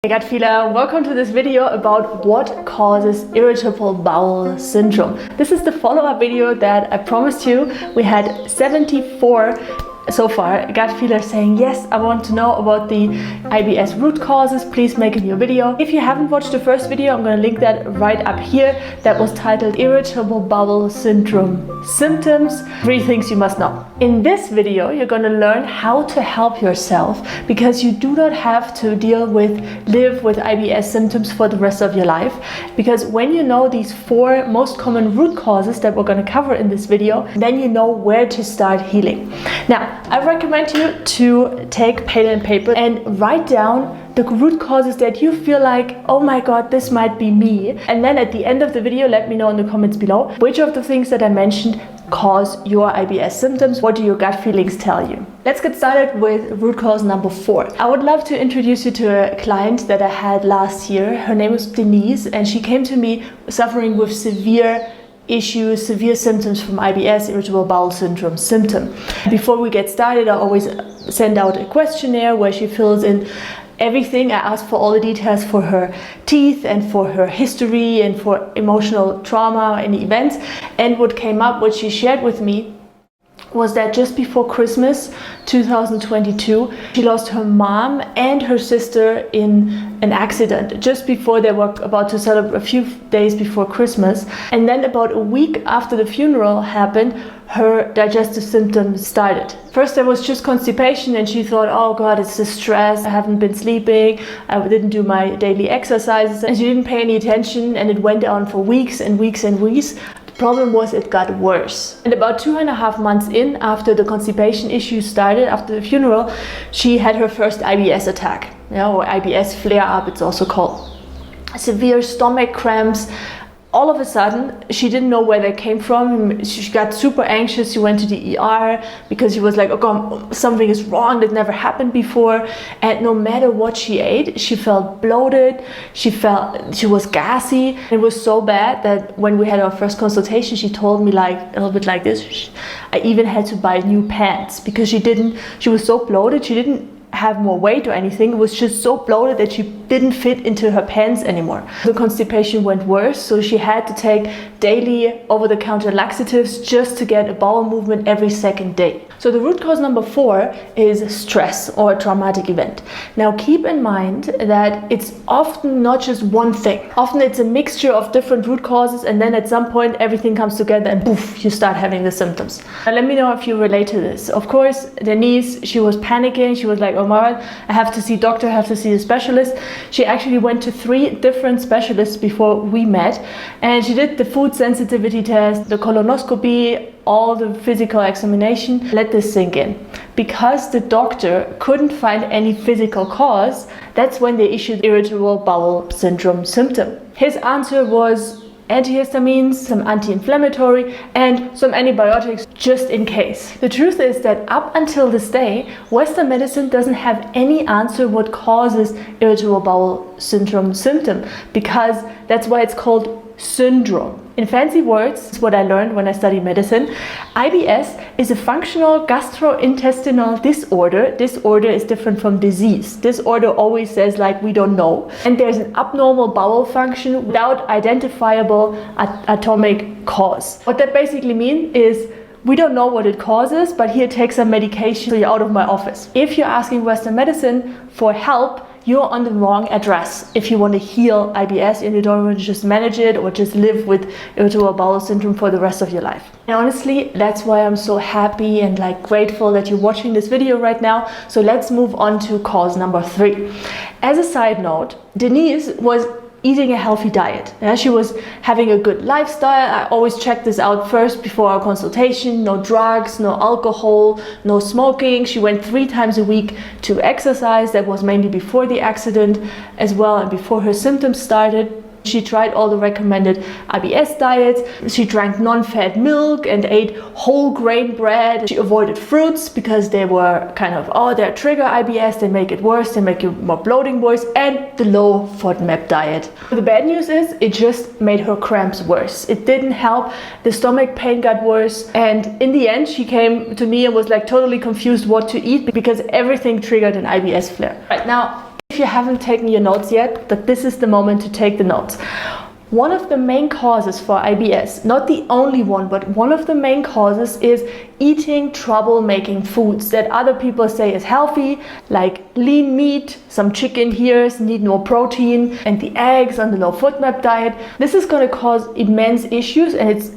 Hey gut feeler, welcome to this video about what causes irritable bowel syndrome. This is the follow-up video that I promised you. We had 74 so far gut feelers saying yes, I want to know about the IBS root causes, please make a new video. If you haven't watched the first video, I'm going to link that right up here. That was titled Irritable Bowel Syndrome Symptoms, 3 things you must know. In this video, you're going to learn how to help yourself because you do not have to live with IBS symptoms for the rest of your life. Because when you know these 4 most common root causes that we're going to cover in this video, then you know where to start healing. Now, I recommend you to take pen and paper and write down the root causes that you feel like, oh my god, this might be me. And then at the end of the video, let me know in the comments below which of the things that I mentioned cause your IBS symptoms. What do your gut feelings tell you? Let's get started with root cause number 4. I would love to introduce you to a client that I had last year. Her name was Denise, and she came to me suffering with severe issues, severe symptoms from IBS, irritable bowel syndrome symptom. Before we get started, I always send out a questionnaire where she fills in everything. I ask for all the details for her teeth and for her history and for emotional trauma and events. And what came up, what she shared with me, was that just before Christmas 2022, she lost her mom and her sister in an accident just before they were about to celebrate, a few days before Christmas. And then about a week after the funeral happened, her digestive symptoms started. First there was just constipation, and she thought, oh god, it's the stress, I haven't been sleeping, I didn't do my daily exercises, and she didn't pay any attention, and it went on for weeks and weeks and weeks. Problem was it got worse. And about 2.5 months in, after the constipation issues started, after the funeral, she had her first IBS attack, or IBS flare-up it's also called. Severe stomach cramps. All of a sudden, she didn't know where they came from. She got super anxious. She went to the ER because she was like, oh god, something is wrong, that never happened before. And no matter what she ate, she felt bloated, she was gassy. It was so bad that when we had our first consultation, she told me like a little bit like this, I even had to buy new pants because she was so bloated, she didn't have more weight or anything. It was just so bloated that she didn't fit into her pants anymore. The constipation went worse, so she had to take daily over-the-counter laxatives just to get a bowel movement every second day. So the root cause number 4 is stress or a traumatic event. Now keep in mind that it's often not just one thing. Often it's a mixture of different root causes, and then at some point everything comes together and poof, you start having the symptoms. Now let me know if you relate to this. Of course, Denise, she was panicking. She was like, oh my god, I have to see doctor, I have to see a specialist. She actually went to 3 different specialists before we met, and she did the food sensitivity test, the colonoscopy, all the physical examination. Let this sink in. Because the doctor couldn't find any physical cause, that's when they issued irritable bowel syndrome symptom. His answer was antihistamines, some anti-inflammatory, and some antibiotics just in case. The truth is that up until this day, Western medicine doesn't have any answer what causes irritable bowel syndrome symptom, because that's why it's called syndrome. In fancy words, it's what I learned when I studied medicine. IBS is a functional gastrointestinal disorder. Disorder is different from disease. Disorder always says like we don't know. And there's an abnormal bowel function without identifiable anatomic cause. What that basically means is we don't know what it causes, but here, take some medication so you're out of my office. If you're asking Western medicine for help, you're on the wrong address if you want to heal IBS and you don't want to just manage it or just live with irritable bowel syndrome for the rest of your life. And honestly, that's why I'm so happy and like grateful that you're watching this video right now. So let's move on to cause number 3. As a side note, Denise was eating a healthy diet. She was having a good lifestyle. I always check this out first before our consultation. No drugs, no alcohol, no smoking. She went 3 times a week to exercise. That was mainly before the accident as well and before her symptoms started. She tried all the recommended IBS diets. She drank non-fat milk and ate whole grain bread. She avoided fruits because they were kind of, oh, they trigger IBS, they make it worse, they make you more bloating worse, and the low FODMAP diet. The bad news is it just made her cramps worse. It didn't help. The stomach pain got worse, and in the end she came to me and was like totally confused what to eat because everything triggered an IBS flare. Right now, If you haven't taken your notes yet, that this is the moment to take the notes. One of the main causes for IBS, not the only one, but one of the main causes is eating trouble-making foods that other people say is healthy, like lean meat, some chicken here, need more protein, and the eggs on the low FODMAP diet. This is going to cause immense issues, and it's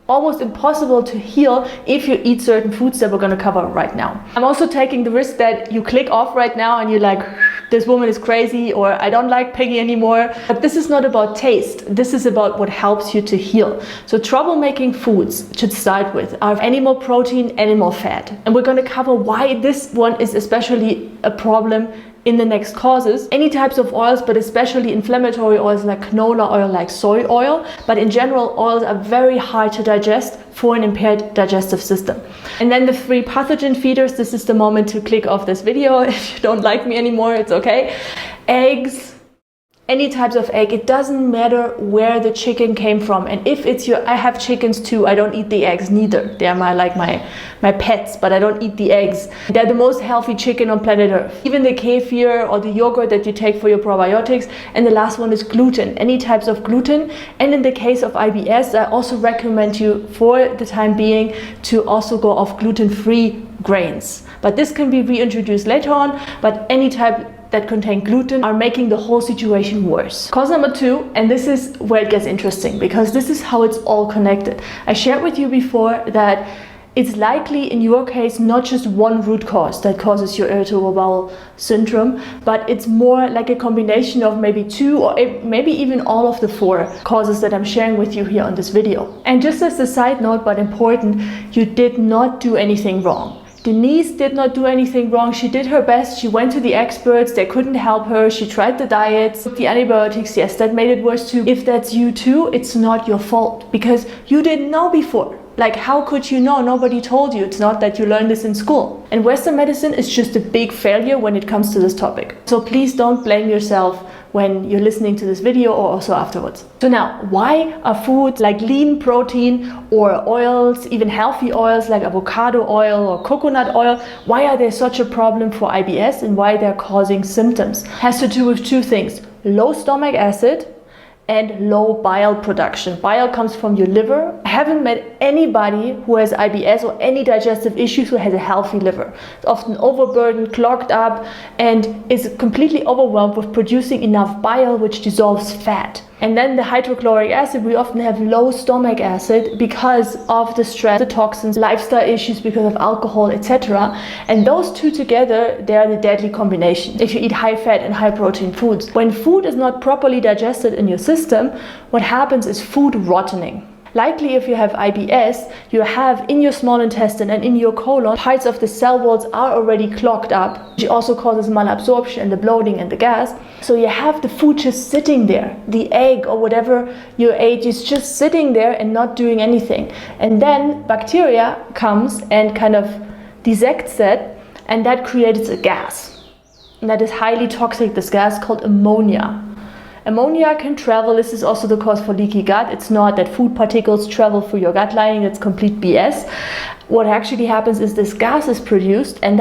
almost impossible to heal if you eat certain foods that we're going to cover right now. I'm also taking the risk that you click off right now and you're like, this woman is crazy, or I don't like Peggy anymore. But this is not about taste. This is about what helps you to heal. So troublemaking foods to start with are animal protein, animal fat. And we're going to cover why this one is especially a problem in the next causes. Any types of oils, but especially inflammatory oils like canola oil, like soy oil. But in general, oils are very hard to digest for an impaired digestive system. And then the 3 pathogen feeders. This is the moment to click off this video. If you don't like me anymore, it's okay. Eggs, any types of egg. It doesn't matter where the chicken came from. And if it's I have chickens too, I don't eat the eggs neither. They're my pets, but I don't eat the eggs. They're the most healthy chicken on planet Earth. Even the kefir or the yogurt that you take for your probiotics. And the last one is gluten, any types of gluten. And in the case of IBS, I also recommend you for the time being to also go off gluten-free grains. But this can be reintroduced later on, but any type that contain gluten are making the whole situation worse. Cause number 2, and this is where it gets interesting, because this is how it's all connected. I shared with you before that it's likely in your case not just one root cause that causes your irritable bowel syndrome, but it's more like a combination of maybe 2 or maybe even all of the 4 causes that I'm sharing with you here on this video. And just as a side note, but important, you did not do anything wrong. Denise did not do anything wrong. She did her best. She went to the experts. They couldn't help her. She tried the diets, the antibiotics. Yes, that made it worse too. If that's you too, it's not your fault because you didn't know before. Like, how could you know? Nobody told you. It's not that you learned this in school. And Western medicine is just a big failure when it comes to this topic. So please don't blame yourself when you're listening to this video or also afterwards. So now, why are foods like lean protein or oils, even healthy oils like avocado oil or coconut oil, why are they such a problem for IBS and why they're causing symptoms? It has to do with 2 things: low stomach acid and low bile production. Bile comes from your liver. I haven't met anybody who has IBS or any digestive issues who has a healthy liver. It's often overburdened, clogged up, and is completely overwhelmed with producing enough bile, which dissolves fat. And then the hydrochloric acid, we often have low stomach acid because of the stress, the toxins, lifestyle issues because of alcohol, etc. And those 2 together, they are the deadly combination if you eat high fat and high protein foods. When food is not properly digested in your system, what happens is food rottening. Likely if you have IBS, you have in your small intestine and in your colon, parts of the cell walls are already clogged up, which also causes malabsorption and the bloating and the gas. So you have the food just sitting there. The egg or whatever you ate is just sitting there and not doing anything. And then bacteria comes and kind of dissects that, and that creates a gas. And that is highly toxic, this gas called ammonia. Ammonia can travel. This is also the cause for leaky gut. It's not that food particles travel through your gut lining. It's complete BS. What actually happens is this gas is produced, and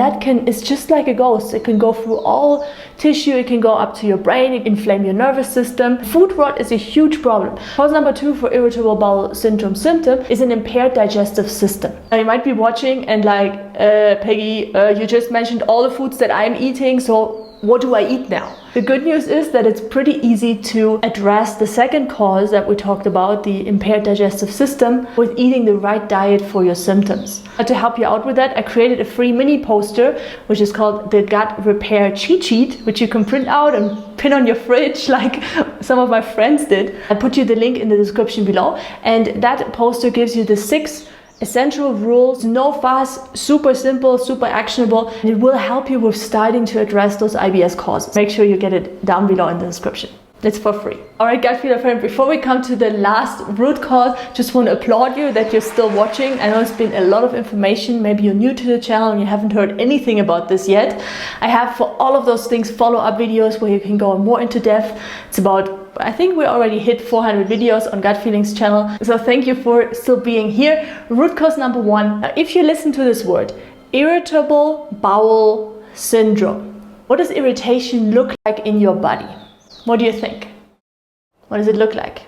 it's just like a ghost. It can go through all tissue. It can go up to your brain. It can inflame your nervous system. Food rot is a huge problem. Cause number 2 for irritable bowel syndrome symptom is an impaired digestive system. Now you might be watching and like, Peggy, you just mentioned all the foods that I'm eating, so what do I eat now? The good news is that it's pretty easy to address the second cause that we talked about, the impaired digestive system, with eating the right diet for your symptoms. To help you out with that, I created a free mini poster, which is called the Gut Repair Cheat Sheet, which you can print out and pin on your fridge like some of my friends did. I put you the link in the description below, and that poster gives you the 6 essential rules, no fuss, super simple, super actionable, and it will help you with starting to address those IBS causes. Make sure you get it down below in the description. It's for free. Alright, gut feeler friend, before we come to the last root cause, just want to applaud you that you're still watching. I know it's been a lot of information. Maybe you're new to the channel and you haven't heard anything about this yet. I have for all of those things follow-up videos where you can go more into depth. It's about, I think we already hit 400 videos on Gut Feelings channel. So thank you for still being here. Root cause number 1. Now, if you listen to this word, irritable bowel syndrome, What does irritation look like in your body? What do you think? What does it look like?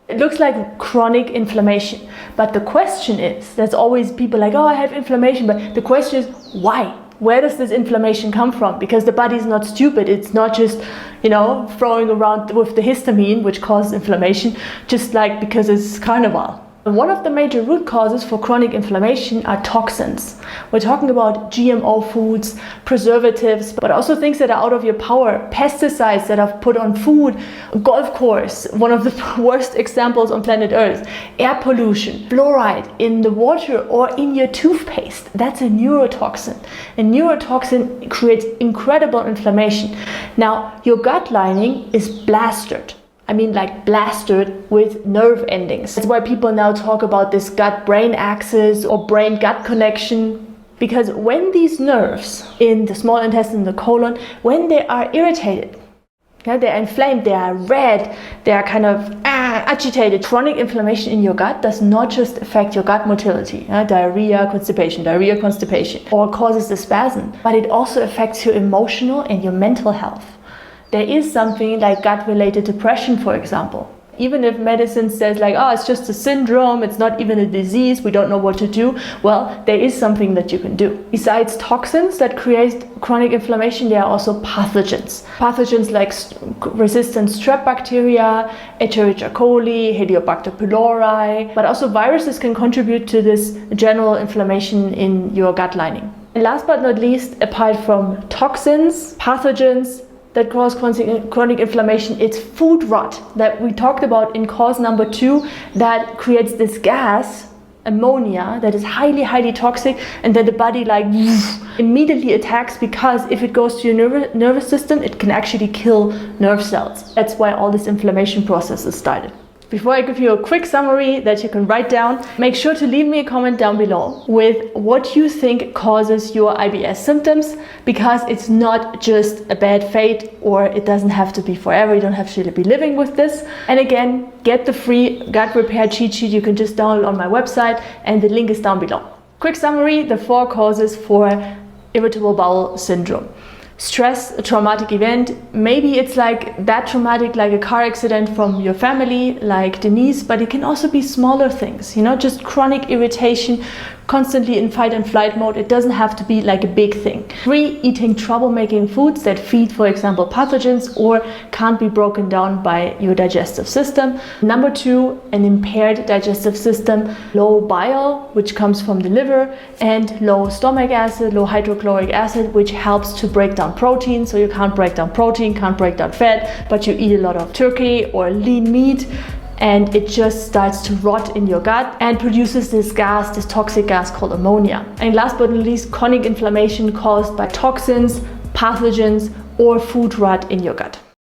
It looks like chronic inflammation. But the question is, there's always people like, oh, I have inflammation. But the question is, why? Where does this inflammation come from? Because the body is not stupid. It's not just, throwing around with the histamine, which causes inflammation, just like because it's carnival. One of the major root causes for chronic inflammation are toxins. We're talking about GMO foods, preservatives, but also things that are out of your power, pesticides that are put on food, golf course, one of the worst examples on planet Earth, air pollution, fluoride in the water or in your toothpaste. That's a neurotoxin. A neurotoxin creates incredible inflammation. Now, your gut lining is blasted. I mean like blasted with nerve endings. That's why people now talk about this gut-brain axis or brain-gut connection. Because when these nerves in the small intestine, the colon, when they are irritated, they're inflamed, they are red, they are kind of agitated. Chronic inflammation in your gut does not just affect your gut motility, diarrhea, constipation, or causes the spasm, but it also affects your emotional and your mental health. There is something like gut-related depression, for example. Even if medicine says like, oh, it's just a syndrome, it's not even a disease, we don't know what to do, well, there is something that you can do. Besides toxins that create chronic inflammation, there are also pathogens. Pathogens like resistant strep bacteria, Escherichia coli, Helicobacter pylori, but also viruses can contribute to this general inflammation in your gut lining. And last but not least, apart from toxins, pathogens, that cause chronic inflammation, it's food rot that we talked about in cause number 2 that creates this gas, ammonia, that is highly toxic, and then the body like immediately attacks, because if it goes to your nervous system, it can actually kill nerve cells. That's why all this inflammation process is started. Before I give you a quick summary that you can write down, make sure to leave me a comment down below with what you think causes your IBS symptoms, because it's not just a bad fate, or it doesn't have to be forever. You don't have to be living with this. And again, get the free gut repair cheat sheet you can just download on my website, and the link is down below. Quick summary, the 4 causes for irritable bowel syndrome. Stress, a traumatic event, maybe it's like that traumatic, like a car accident from your family, like Denise, but it can also be smaller things, just chronic irritation, constantly in fight and flight mode. It doesn't have to be like a big thing. 3, eating troublemaking foods that feed, for example, pathogens or can't be broken down by your digestive system. Number 2, an impaired digestive system, low bile, which comes from the liver, and low stomach acid, low hydrochloric acid, which helps to break down protein. So you can't break down protein, can't break down fat, but you eat a lot of turkey or lean meat, and it just starts to rot in your gut and produces this gas, this toxic gas called ammonia. And last but not least, chronic inflammation caused by toxins, pathogens, or food rot in your gut.